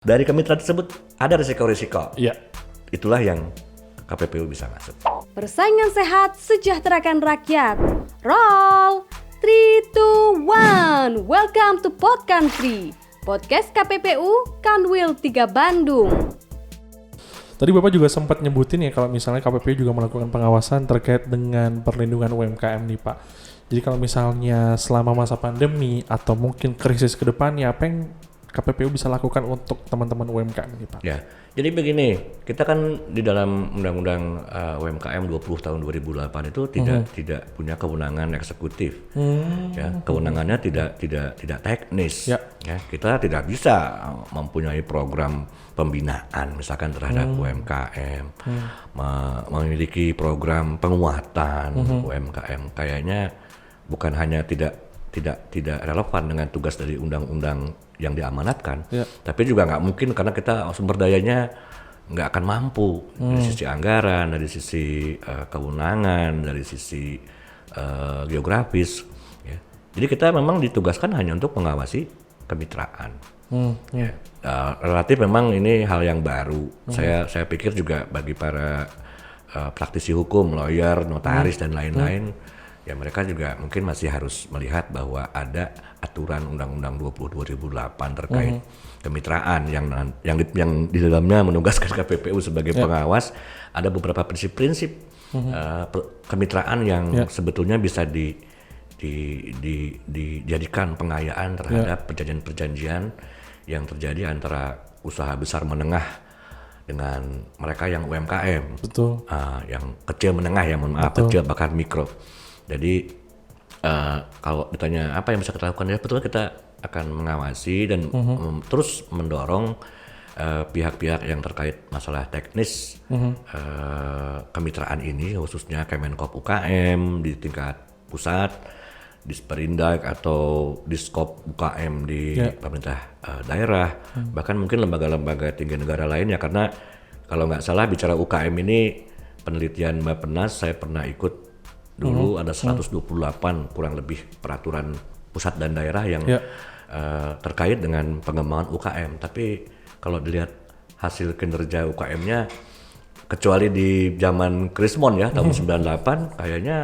Dari kemitraan tersebut ada risiko-risiko. Iya. Itulah yang KPPU bisa masuk. Persaingan sehat sejahterakan rakyat. Roll 3, 2, 1. Welcome to Pod Country, podcast KPPU Kanwil 3 Bandung. Tadi Bapak juga sempat nyebutin ya kalau misalnya KPPU juga melakukan pengawasan terkait dengan perlindungan UMKM nih Pak. Jadi kalau misalnya selama masa pandemi atau mungkin krisis ke depannya, apa yang KPPU bisa lakukan untuk teman-teman UMKM nih Pak? Ya, jadi begini, kita kan di dalam Undang-Undang UMKM 20 tahun 2008 itu tidak punya kewenangan eksekutif. Ya, kewenangannya tidak teknis. Ya, kita tidak bisa mempunyai program pembinaan misalkan terhadap UMKM, memiliki program penguatan UMKM. Kayaknya bukan hanya tidak relevan dengan tugas dari undang-undang yang diamanatkan, tapi juga nggak mungkin karena kita sumber dayanya nggak akan mampu dari sisi anggaran, dari sisi kewenangan, dari sisi geografis. Ya. Jadi kita memang ditugaskan hanya untuk mengawasi kemitraan. Relatif memang ini hal yang baru. Saya pikir juga bagi para praktisi hukum, lawyer, notaris dan lain-lain. Ya mereka juga mungkin masih harus melihat bahwa ada aturan Undang-Undang 20 2008 terkait kemitraan yang di dalamnya menugaskan KPPU sebagai pengawas. Ada beberapa prinsip-prinsip kemitraan yang sebetulnya bisa dijadikan pengayaan terhadap perjanjian-perjanjian yang terjadi antara usaha besar menengah dengan mereka yang UMKM. Betul. Yang kecil menengah, yang kecil bahkan mikro. Jadi kalau ditanya apa yang bisa kita lakukan, ya betul kita akan mengawasi dan terus mendorong pihak-pihak yang terkait masalah teknis kemitraan ini, khususnya Kemenkop UKM di tingkat pusat, Disperindak atau Diskop UKM di pemerintah daerah, bahkan mungkin lembaga-lembaga tinggi negara lainnya. Karena kalau nggak salah bicara UKM ini, penelitian Bappenas saya pernah ikut dulu ada 128 kurang lebih peraturan pusat dan daerah yang terkait dengan pengembangan UKM. Tapi kalau dilihat hasil kinerja UKM-nya, kecuali di zaman Krismon ya tahun 98, kayaknya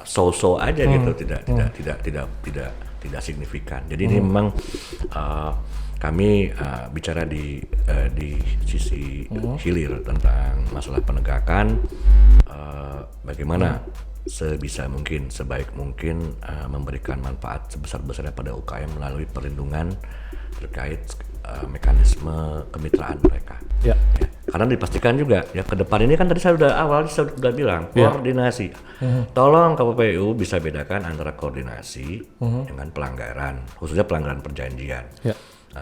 so-so aja gitu, tidak signifikan. Jadi ini memang kami bicara di sisi hilir tentang masalah penegakan, bagaimana sebisa mungkin, sebaik mungkin memberikan manfaat sebesar-besarnya pada UKM melalui perlindungan terkait mekanisme kemitraan mereka. Ya. Karena dipastikan juga ya ke depan ini kan tadi saya sudah bilang koordinasi. Tolong KPPU bisa bedakan antara koordinasi dengan pelanggaran, khususnya pelanggaran perjanjian.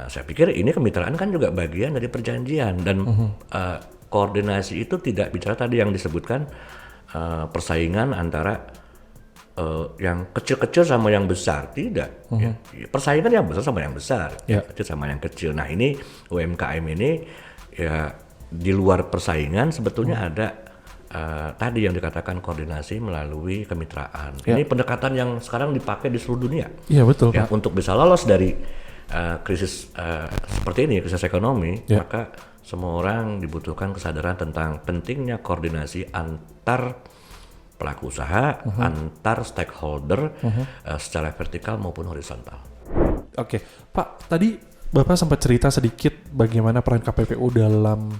Saya pikir ini kemitraan kan juga bagian dari perjanjian dan koordinasi itu tidak bicara tadi yang disebutkan persaingan antara yang kecil-kecil sama yang besar, tidak. Persaingan yang besar sama yang besar, yang kecil sama yang kecil. Nah ini UMKM ini ya di luar persaingan sebetulnya ada tadi yang dikatakan koordinasi melalui kemitraan. Ini pendekatan yang sekarang dipakai di seluruh dunia. Iya betul. Ya, untuk bisa lolos dari krisis seperti ini, krisis ekonomi, maka semua orang dibutuhkan kesadaran tentang pentingnya koordinasi antar pelaku usaha, antar stakeholder secara vertikal maupun horizontal. Oke, Pak, tadi Bapak sempat cerita sedikit bagaimana peran KPPU dalam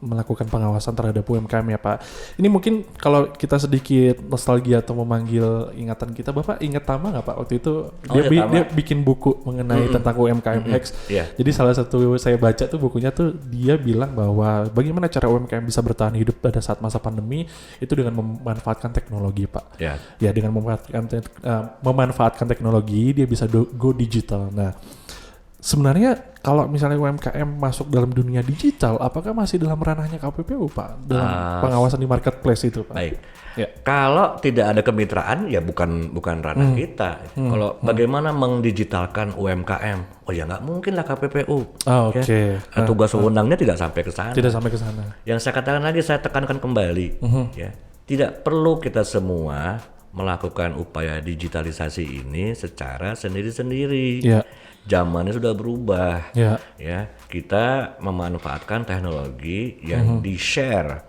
melakukan pengawasan terhadap UMKM ya Pak. Ini mungkin kalau kita sedikit nostalgia atau memanggil ingatan kita, Bapak ingat Tama nggak Pak? Waktu itu dia bikin buku mengenai tentang UMKM Hacks. Jadi salah satu saya baca tuh bukunya tuh dia bilang bahwa bagaimana cara UMKM bisa bertahan hidup pada saat masa pandemi itu dengan memanfaatkan teknologi Pak. Ya dengan memanfaatkan teknologi dia bisa go digital. Nah sebenarnya kalau misalnya UMKM masuk dalam dunia digital, apakah masih dalam ranahnya KPPU Pak dalam pengawasan di marketplace itu Pak? Baik. Kalau tidak ada kemitraan ya bukan ranah kita. Kalau bagaimana mendigitalkan UMKM? Oh ya nggak mungkin lah KPPU. Tugas wewenangnya tidak sampai ke sana. Tidak sampai ke sana. Yang saya katakan lagi, saya tekankan kembali, ya tidak perlu kita semua melakukan upaya digitalisasi ini secara sendiri-sendiri. zamannya sudah berubah. Ya. Ya, kita memanfaatkan teknologi yang di-share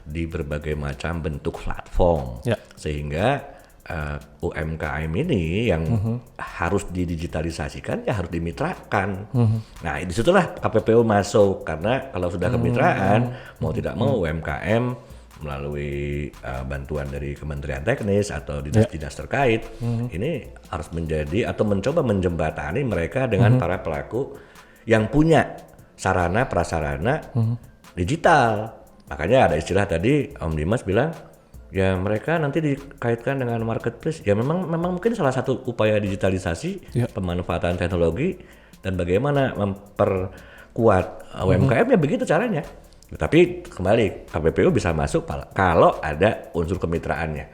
di berbagai macam bentuk platform. Ya. Sehingga UMKM ini yang harus didigitalisasikan ya harus dimitrakan. Nah, disitulah KPPU masuk, karena kalau sudah kemitraan mau tidak mau UMKM melalui bantuan dari Kementerian Teknis atau dinas-dinas terkait ini harus menjadi atau mencoba menjembatani mereka dengan para pelaku yang punya sarana prasarana digital. Makanya ada istilah tadi Om Dimas bilang ya mereka nanti dikaitkan dengan marketplace. Ya memang mungkin salah satu upaya digitalisasi pemanfaatan teknologi dan bagaimana memperkuat UMKM ya begitu caranya. Tapi kembali KPPU bisa masuk kalau ada unsur kemitraannya.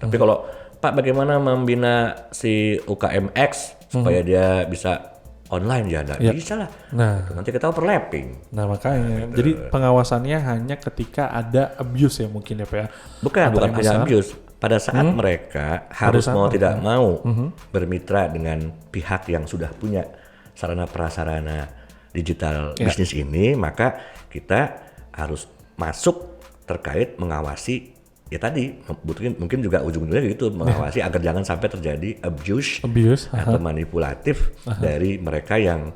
Tapi kalau Pak bagaimana membina si UKMX supaya dia bisa online ya nggak bisa lah. Nah, nanti kita overlapping. Nah makanya, jadi pengawasannya hanya ketika ada abuse ya mungkin ya Pak ya? Bukan hanya abuse. Pada saat mereka harus mau tidak mau bermitra dengan pihak yang sudah punya sarana prasarana digital bisnis ini, maka kita harus masuk terkait mengawasi ya tadi mungkin juga ujung-ujungnya gitu mengawasi agar jangan sampai terjadi abuse atau manipulatif dari mereka yang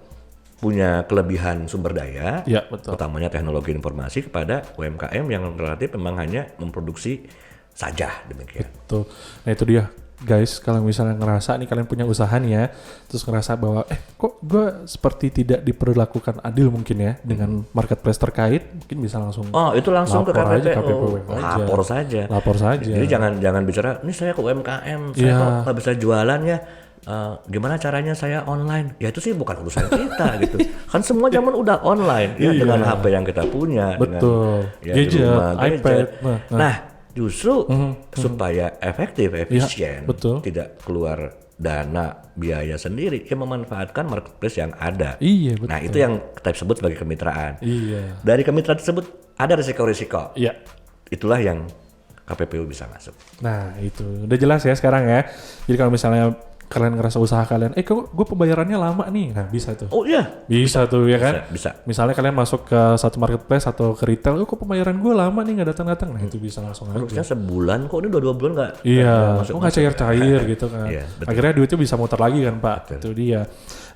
punya kelebihan sumber daya, utamanya teknologi informasi kepada UMKM yang relatif memang hanya memproduksi saja demikian. Betul. Nah itu dia guys, kalau misalnya ngerasa nih kalian punya usaha nih ya, terus ngerasa bahwa kok gue seperti tidak diperlakukan adil mungkin ya dengan marketplace terkait, mungkin bisa langsung itu langsung ke KPPU, lapor saja. Jadi jangan bicara, ini saya ke UMKM, saya kok nggak bisa jualan ya, gimana caranya saya online? Ya itu sih bukan urusan kita gitu. Kan semua zaman udah online ya dengan HP yang kita punya, betul. Dengan gadget, rumah, iPad. Nah justru supaya efektif, efisien, tidak keluar dana biaya sendiri, ya memanfaatkan marketplace yang ada. Iya, betul. Nah itu yang kita sebut sebagai kemitraan. Iya. Dari kemitraan tersebut ada risiko-risiko. Iya. Itulah yang KPPU bisa masuk. Nah itu udah jelas ya sekarang ya. Jadi kalau misalnya kalian ngerasa usaha kalian, kok gue pembayarannya lama nih, nah bisa tuh. Oh iya. Bisa tuh ya kan. Bisa. Misalnya kalian masuk ke satu marketplace atau ke retail, kok pembayaran gue lama nih nggak datang-datang, nah itu bisa langsung aja. Harusnya sebulan kok, ini udah 2 bulan nggak. Iya. Kok nggak cair-cair gitu kan. Iya, akhirnya duitnya bisa muter lagi kan Pak. Betul. Itu dia.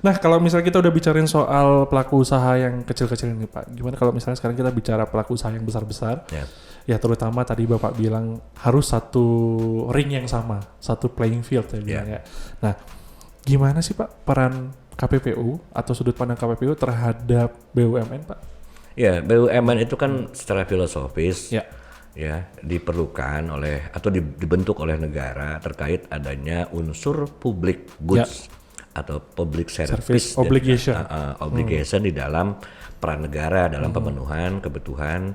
Nah kalau misalnya kita udah bicarain soal pelaku usaha yang kecil-kecil ini Pak, gimana kalau misalnya sekarang kita bicara pelaku usaha yang besar-besar? Ya terutama tadi Bapak bilang harus satu ring yang sama, satu playing field ya bilang ya. Nah gimana sih Pak peran KPPU atau sudut pandang KPPU terhadap BUMN Pak? Ya BUMN itu kan secara filosofis ya diperlukan oleh atau dibentuk oleh negara terkait adanya unsur public goods atau public service obligation di dalam peran negara dalam pemenuhan kebutuhan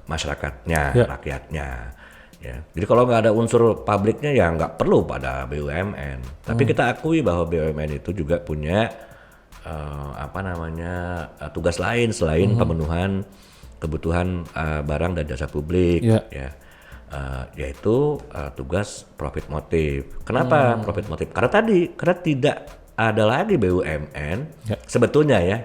masyarakatnya, rakyatnya. Ya. Jadi kalau nggak ada unsur publiknya ya nggak perlu pada BUMN. Tapi kita akui bahwa BUMN itu juga punya tugas lain selain pemenuhan kebutuhan barang dan jasa publik, yaitu tugas profit motif. Kenapa profit motif? Karena tidak ada lagi BUMN sebetulnya ya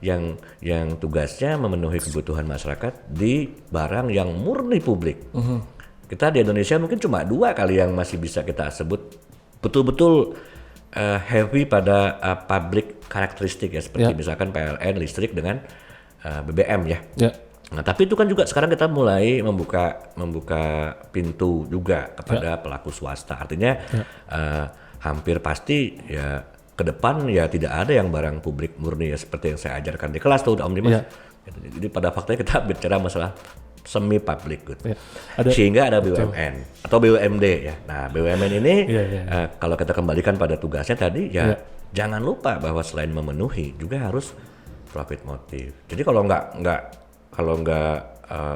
yang tugasnya memenuhi kebutuhan masyarakat di barang yang murni publik. Kita di Indonesia mungkin cuma 2 kali yang masih bisa kita sebut betul-betul heavy pada public karakteristik ya, seperti misalkan PLN, listrik dengan BBM ya. Nah tapi itu kan juga sekarang kita mulai membuka pintu juga kepada pelaku swasta. Artinya hampir pasti ya ke depan ya tidak ada yang barang publik murni ya seperti yang saya ajarkan di kelas tuh Om Dimas. Jadi pada faktanya kita bicara masalah semi public good. Sehingga ada BUMN atau BUMD ya. Nah, BUMN ini kalau kita kembalikan pada tugasnya tadi jangan lupa bahwa selain memenuhi juga harus profit motif. Jadi kalau nggak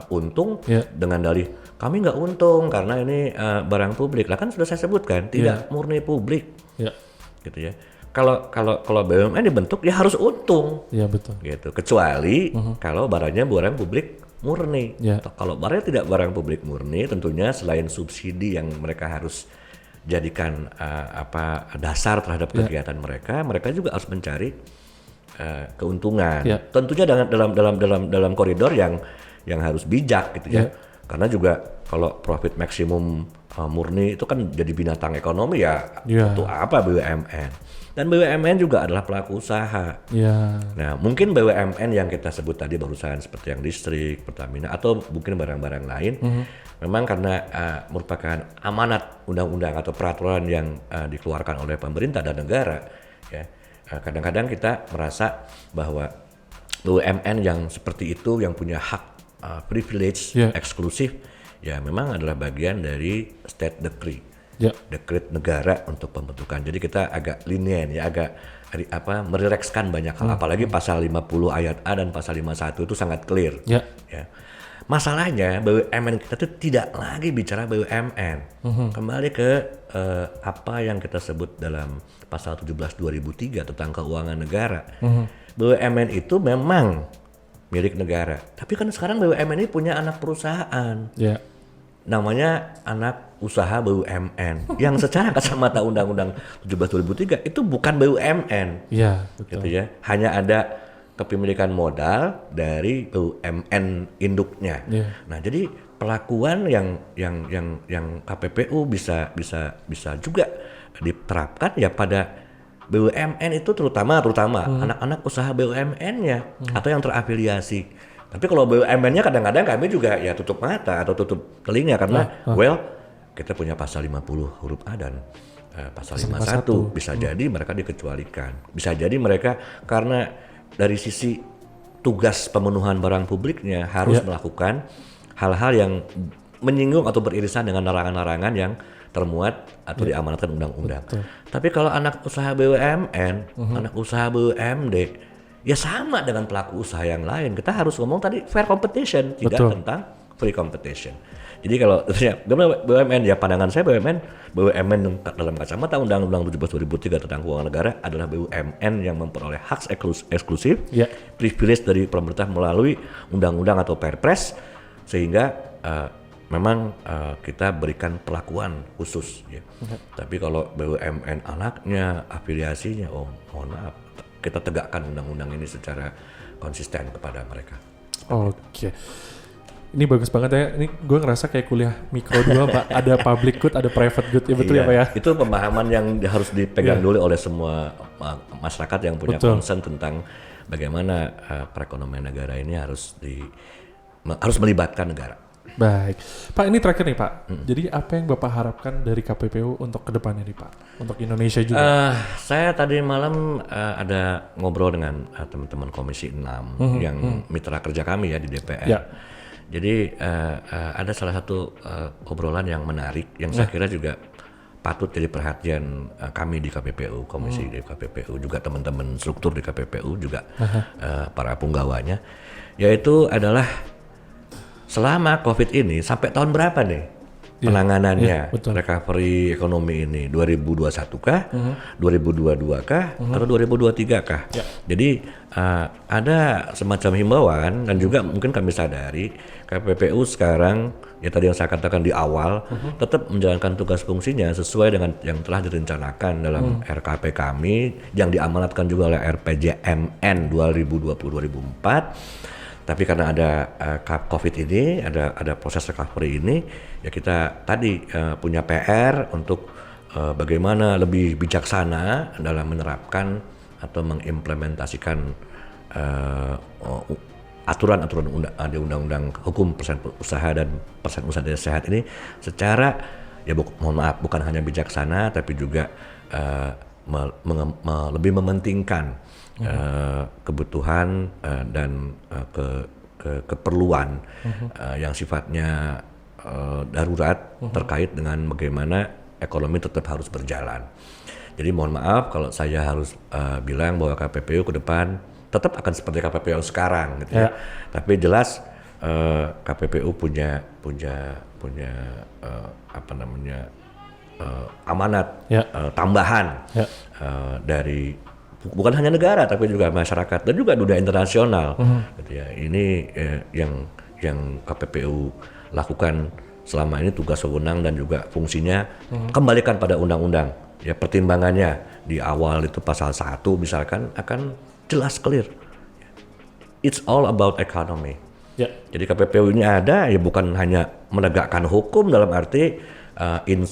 untung dengan dalih kami nggak untung karena ini barang publik. Lah kan sudah saya sebutkan tidak murni publik. Gitu ya. Kalau BUMN dibentuk ya harus untung. Iya betul. Gitu. Kecuali kalau barangnya barang publik murni. Kalau barangnya tidak barang publik murni, tentunya selain subsidi yang mereka harus jadikan dasar terhadap kegiatan mereka juga harus mencari keuntungan. Tentunya dalam koridor yang harus bijak gitu ya. Karena juga kalau profit maksimum murni itu kan jadi binatang ekonomi ya. Untuk apa BUMN? Dan BUMN juga adalah pelaku usaha. Nah, mungkin BUMN yang kita sebut tadi barusan seperti yang listrik, Pertamina atau mungkin barang-barang lain, memang karena merupakan amanat undang-undang atau peraturan yang dikeluarkan oleh pemerintah dan negara. Ya, kadang-kadang kita merasa bahwa BUMN yang seperti itu yang punya hak privilege eksklusif, ya memang adalah bagian dari state decree. Dekret negara untuk pembentukan. Jadi kita agak lenient ya, agak merilekskan banyak hal. Apalagi pasal 50 ayat A dan pasal 51 itu sangat clear. Ya. Masalahnya BUMN kita itu tidak lagi bicara BUMN. Kembali ke apa yang kita sebut dalam pasal 17 2003 tentang keuangan negara. BUMN itu memang milik negara. Tapi kan sekarang BUMN ini punya anak perusahaan. Namanya anak usaha BUMN yang secara kacamata Undang-Undang 17 2003 itu bukan BUMN. Betul. Gitu ya. Hanya ada kepemilikan modal dari BUMN induknya. Nah, jadi perlakuan yang KPPU bisa juga diterapkan ya pada BUMN itu terutama anak-anak usaha BUMN-nya atau yang terafiliasi. Tapi kalau BUMN-nya kadang-kadang kami juga ya tutup mata atau tutup telinga karena kita punya pasal 50 huruf A dan pasal 51 bisa jadi mereka dikecualikan. Bisa jadi mereka karena dari sisi tugas pemenuhan barang publiknya harus melakukan hal-hal yang menyinggung atau beririsan dengan larangan-larangan yang termuat atau diamanatkan undang-undang. Tapi kalau anak usaha BUMN, anak usaha BUMD, ya sama dengan pelaku usaha yang lain. Kita harus ngomong tadi fair competition, tidak tentang free competition. Jadi kalau BUMN ya pandangan saya BUMN dalam kacamata Undang-Undang 17 2003 tentang keuangan negara adalah BUMN yang memperoleh hak eksklusif, privilege dari pemerintah melalui undang-undang atau Perpres sehingga memang kita berikan perlakuan khusus. Tapi kalau BUMN anaknya, afiliasinya, mohon maaf, kita tegakkan undang-undang ini secara konsisten kepada mereka. Oke. Ini bagus banget ya. Ini gue ngerasa kayak kuliah mikro 2, Pak. Ada public good, ada private good. Ya betul ya, Pak ya? Itu pemahaman yang harus dipegang dulu oleh semua masyarakat yang punya concern tentang bagaimana perekonomian negara ini harus melibatkan negara. Baik. Pak, ini terakhir nih, Pak. Jadi apa yang Bapak harapkan dari KPPU untuk kedepannya nih, Pak? Untuk Indonesia juga. Saya tadi malam ada ngobrol dengan teman-teman Komisi 6 yang mitra kerja kami ya di DPR. Jadi ada salah satu obrolan yang menarik yang saya kira juga patut jadi perhatian kami di KPPU, komisi di KPPU, juga teman-teman struktur di KPPU juga para punggawanya, yaitu adalah selama COVID ini sampai tahun berapa nih penanganannya recovery ekonomi ini, 2021 kah, 2022 kah, atau 2023 kah? Jadi ada semacam himbauan dan juga mungkin kami sadari KPPU sekarang ya tadi yang saya katakan di awal tetap menjalankan tugas fungsinya sesuai dengan yang telah direncanakan dalam RKP kami yang diamanatkan juga oleh RPJMN 2020-2004. Tapi karena ada COVID ini, ada proses recovery ini, ya kita tadi punya PR untuk bagaimana lebih bijaksana dalam menerapkan atau mengimplementasikan aturan-aturan undang-undang hukum persen usaha dan persen usaha desa sehat ini secara ya mohon maaf bukan hanya bijaksana tapi juga lebih mementingkan kebutuhan dan keperluan yang sifatnya darurat terkait dengan bagaimana ekonomi tetap harus berjalan. Jadi mohon maaf kalau saya harus bilang bahwa KPPU ke depan tetap akan seperti KPPU sekarang gitu ya. Tapi jelas KPPU punya amanat tambahan dari bukan hanya negara tapi juga masyarakat dan juga dunia internasional. Gitu ya. Ini yang KPPU lakukan selama ini tugas wewenang dan juga fungsinya kembalikan pada undang-undang. Ya pertimbangannya di awal itu pasal 1 misalkan akan jelas clear. It's all about economy. Ya. Jadi KPPU ini ada ya bukan hanya menegakkan hukum dalam arti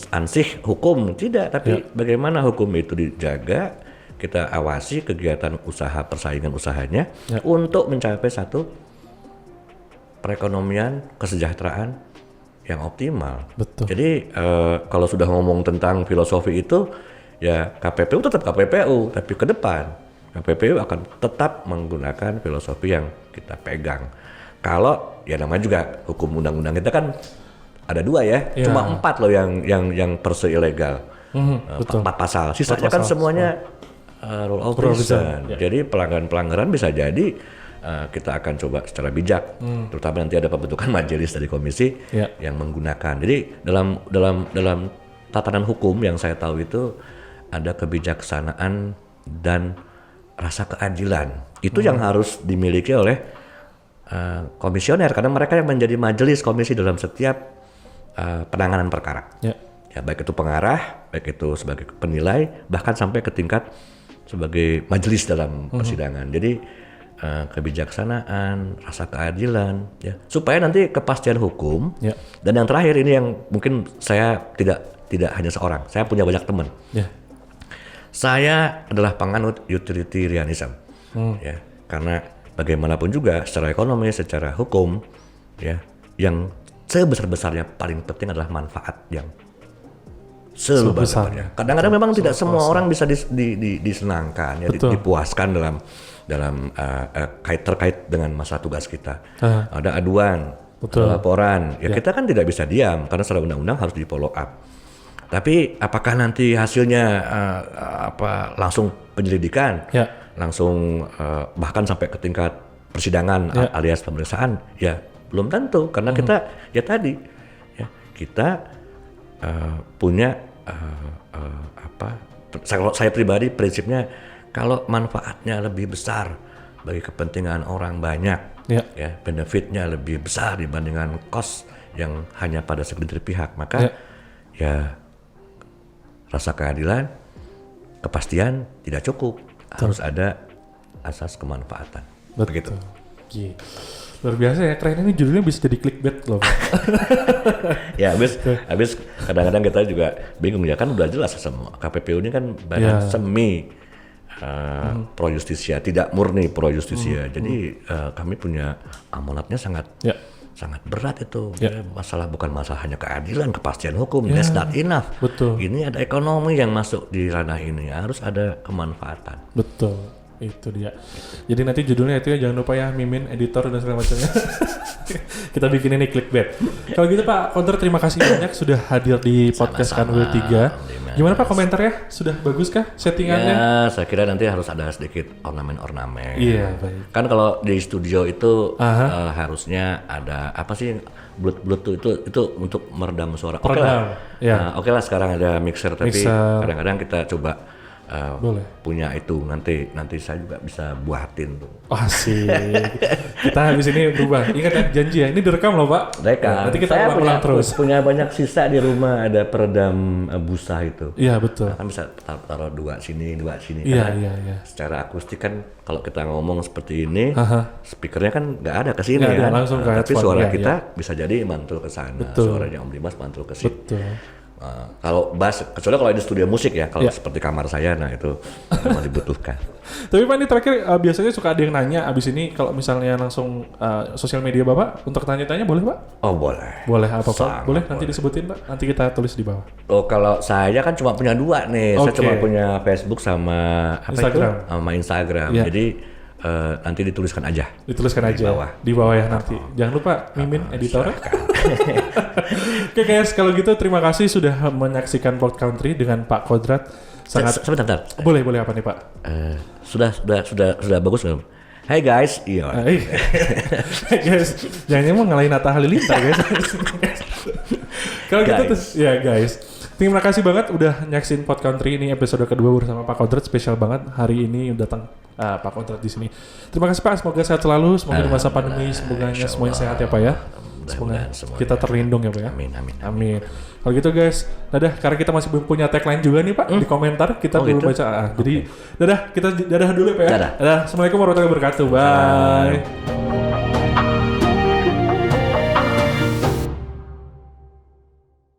ansih hukum, tidak, tapi bagaimana hukum itu dijaga, kita awasi kegiatan usaha persaingan usahanya untuk mencapai satu perekonomian kesejahteraan yang optimal. Betul. Jadi kalau sudah ngomong tentang filosofi itu ya KPPU tetap KPPU, tapi ke depan KPPU akan tetap menggunakan filosofi yang kita pegang. Kalau ya namanya juga hukum undang-undang kita kan ada 2 ya, cuma 4 loh yang perse ilegal, 4 pasal. Sisanya kan semuanya rule of reason. Jadi pelanggaran bisa jadi kita akan coba secara bijak, terutama nanti ada pembentukan majelis dari komisi yang menggunakan. Jadi dalam tatanan hukum yang saya tahu itu ada kebijaksanaan dan rasa keadilan. Itu yang harus dimiliki oleh komisioner, karena mereka yang menjadi majelis komisi dalam setiap penanganan perkara. Ya baik itu pengarah, baik itu sebagai penilai, bahkan sampai ke tingkat sebagai majelis dalam persidangan. Jadi kebijaksanaan, rasa keadilan, ya supaya nanti kepastian hukum. Dan yang terakhir ini yang mungkin saya tidak hanya seorang, saya punya banyak teman. Saya adalah penganut utilitarianism, ya karena bagaimanapun juga secara ekonomi, secara hukum, ya yang sebesar-besarnya paling penting adalah manfaat yang sebesar-besarnya. Kadang-kadang memang tidak semua orang bisa disenangkan, ya dipuaskan dalam terkait dengan masa tugas kita. Ada aduan, ada laporan, ya kita kan tidak bisa diam karena secara undang-undang harus di follow up. Tapi apakah nanti hasilnya langsung penyelidikan, langsung bahkan sampai ke tingkat persidangan alias pemeriksaan, ya belum tentu karena kita kita punya saya pribadi prinsipnya kalau manfaatnya lebih besar bagi kepentingan orang banyak, ya benefitnya lebih besar dibandingkan cost yang hanya pada segelintir pihak, maka ya rasa keadilan, kepastian tidak cukup, harus ada asas kemanfaatan. Begitu. Luar biasa ya, keren, ini judulnya bisa jadi clickbait loh. Ya habis kadang-kadang kita juga bingung ya, kan udah jelas semua KPPU ini kan badan semi pro justisia, tidak murni pro justisia. Jadi kami punya amanatnya sangat berat itu. Masalah bukan masalah hanya keadilan, kepastian hukum, that's not enough. Betul. Ini ada ekonomi yang masuk di ranah ini, harus ada kemanfaatan. Betul. Itu dia. Jadi nanti judulnya itu ya, jangan lupa ya, Mimin, editor dan segala macamnya. Kita bikin ini clickbait. Kalau gitu Pak Kodrat, terima kasih banyak sudah hadir di podcast Kanwil 3. Gimana Pak komentarnya? Sudah bagus kah settingannya? Ya, saya kira nanti harus ada sedikit ornamen-ornamen. Iya, baik. Kan kalau di studio itu harusnya ada apa sih? Bluetooth itu untuk meredam suara. Oke lah, sekarang ada mixer, tapi kadang-kadang kita coba punya itu, nanti saya juga bisa buatin tuh. Asik. Kita habis ini berubah. Ingat ya, janji ya, ini direkam loh Pak. Direkam. Nanti kita ulang terus. Punya banyak sisa di rumah, ada peredam busa itu. Iya betul. Nah, kan bisa taruh dua sini. Iya. Secara akustik kan kalau kita ngomong seperti ini, speakernya kan nggak ada ke sini kan. Langsung tapi suara kita bisa jadi mantul ke sana. Suaranya Om Dimas mantul ke sini. Betul. Kalau bass, kecuali kalau di studio musik ya, kalau seperti kamar saya, nah itu memang dibutuhkan. Tapi Pak, ini terakhir biasanya suka ada yang nanya abis ini, kalau misalnya langsung sosial media Bapak untuk tanya-tanya boleh Pak? Oh boleh. Boleh apa Pak? Boleh nanti disebutin Pak, nanti kita tulis di bawah. Oh kalau saya kan cuma punya 2 nih, saya cuma punya Facebook sama Instagram. Sama Instagram. Jadi nanti dituliskan aja. Di bawah ya nanti. Jangan lupa Mimin editor. Oke guys, kalau gitu terima kasih sudah menyaksikan Pod Country dengan Pak Kodrat. Sebentar. Boleh apa nih Pak? Sudah bagus nggak? Hai guys, iya. Hey guys, jangan mau ngalahin Atta Halilintar guys. Kalau gitu ya guys. Terima kasih banget udah nyaksin Pod Country, ini episode kedua bersama Pak Kodrat, spesial banget hari ini datang Pak Kodrat di sini. Terima kasih Pak, semoga sehat selalu, semoga di masa pandemi semoga semuanya sehat ya Pak ya. Mudah-mudahan semuanya. kita terlindung ya Pak ya. Amin. Amin. Kalau gitu guys, dadah. Karena kita masih belum punya tagline juga nih Pak di komentar. Kita belum gitu? baca. Jadi dadah. Kita dadah dulu ya Pak ya. Dadah. Assalamualaikum warahmatullahi wabarakatuh. Bye.